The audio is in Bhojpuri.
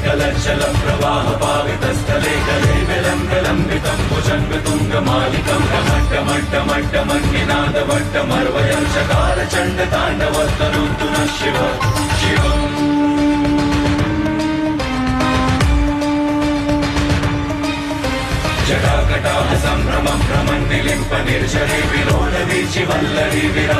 कलर्चल प्रवाह पावितस्थले कले विलम्बितं भुजङ्गतुङ्गमालिकं टमट्टमट्टमट्टमन्निनादवट्टमर्वयं चकार चण्डताण्डवस्तनोऽस्तु नः शिव शिवम् जटाकटाह सम्भ्रमं भ्रमन्निलिम्प निर्झरे विलोल वीचि वल्लरी विराज